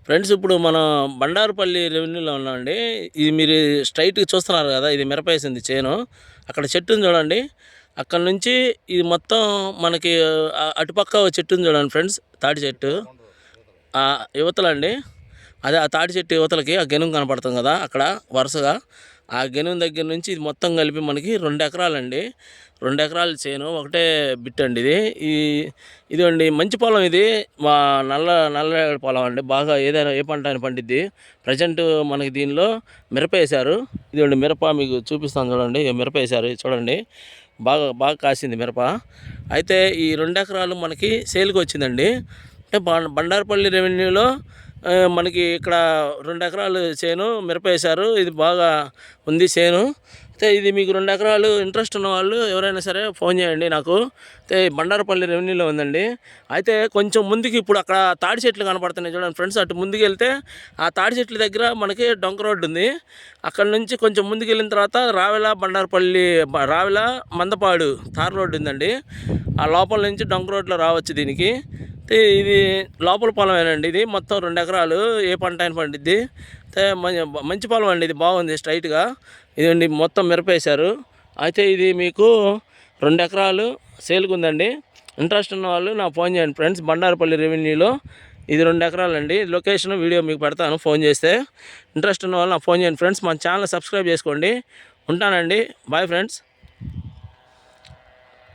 Friends ఇప్పుడు మనం బండారుపల్లి రెవెన్యూలో ఉన్నామండి. ఇది మీరు స్ట్రైట్‌గా చూస్తున్నారు కదా! ఇది మిరపేసింది చేను. అక్కడ చెట్టుని చూడండి. అక్కడి నుంచి ఇది మొత్తం మనకి అటుపక్క ఓ చెట్టుంది చూడండి ఫ్రెండ్స్. తాటి చెట్టు. యువతలండి. అదే ఆ తాటి చెట్టు యువతలకి ఆ గెనుం కనపడుతుంది కదా! అక్కడ వరుసగా. ఆ గెనుం దగ్గర నుంచి ఇది మొత్తం కలిపి మనకి 2 ఎకరాలండి. 2 ఎకరాల చేను ఒకటే బిట్ అండి ఇది. ఇదండి మంచి పొలం ఇది. మా నల్లరేగడి పొలం అండి. బాగా ఏదైనా ఏ పంట అయినా పండిద్ది. ప్రజెంట్ మనకి దీనిలో మిరప వేశారు. ఇదిగోండి మిరప మీకు చూపిస్తాను చూడండి. మిరప వేశారు చూడండి. బాగా బాగా కాసింది మిరప. అయితే ఈ 2 ఎకరాలు మనకి సేల్కి వచ్చిందండి. అంటే బండారుపల్లి రెవెన్యూలో మనకి ఇక్కడ 2 ఎకరాలు చేను మిరప వేశారు. ఇది బాగా ఉంది చేను. అయితే ఇది మీకు 2 ఎకరాలు ఇంట్రెస్ట్ ఉన్న వాళ్ళు ఎవరైనా సరే ఫోన్ చేయండి నాకు. అయితే బండారుపల్లి రెవెన్యూలో ఉందండి. అయితే కొంచెం ముందుకి ఇప్పుడు అక్కడ తాడి చెట్లు కనపడుతున్నాయి చూడండి ఫ్రెండ్స్. అటు ముందుకు వెళ్తే ఆ తాడి చెట్ల దగ్గర మనకి డొంక రోడ్డు ఉంది. అక్కడ నుంచి కొంచెం ముందుకు వెళ్ళిన తర్వాత రావెల మందపాడు తార్ రోడ్డు ఉందండి. ఆ లోపల నుంచి డొంక రోడ్లో రావచ్చు దీనికి. ఇది లోపల పొలమేనండి. ఇది మొత్తం 2 ఎకరాలు ఏ పంట అయినా పండిద్ది. మంచి పొలం అండి. ఇది బాగుంది స్ట్రైట్గా. ఇదండి మొత్తం మిరపేశారు. అయితే ఇది మీకు 2 ఎకరాలు సేల్కి ఉందండి. ఇంట్రెస్ట్ ఉన్న వాళ్ళు నాకు ఫోన్ చేయండి ఫ్రెండ్స్. బండారుపల్లి రెవెన్యూలో ఇది 2 ఎకరాలండి. లొకేషన్ వీడియో మీకు పెడతాను ఫోన్ చేస్తే. ఇంట్రెస్ట్ ఉన్న వాళ్ళు నాకు ఫోన్ చేయండి ఫ్రెండ్స్. మన ఛానల్ సబ్స్క్రైబ్ చేసుకోండి. ఉంటానండి. Bye friends.